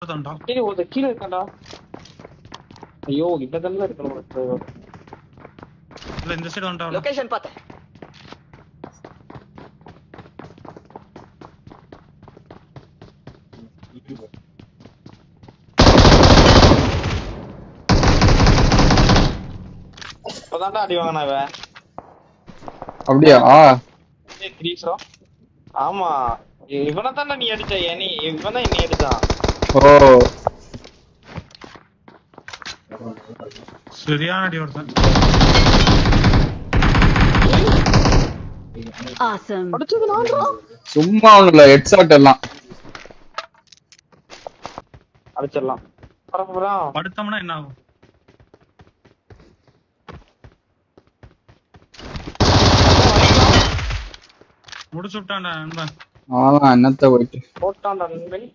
தான்டா. கீழே ஒரு கீழே இருக்கான்டா. ஐயோ இந்த கல்ல இருக்கணும். இல்ல இந்த சைடு வந்துட்டான். லொகேஷன் பாத்து. இப்பதான்டா அடி வாங்கினா இவன். அப்படியா? ஆமா இவனை தானே நீ அடிச்ச. இவன் தான் நீ அடிச்சான். ஓ சரியான அடி ஒருத்தன். Awesome. அடிச்சது நான்டா. சும்மா ஒண்ணுல ஹெட்ஷாட் எல்லாம் அடிச்சிடலாம். பரப்புறான். படுத்தோம்னா என்ன ஆகும்? முடிச்சு விட்டான்டா நண்பன். அவன் என்னத்த போயிட்டு போட்டான்டா நண்பன்.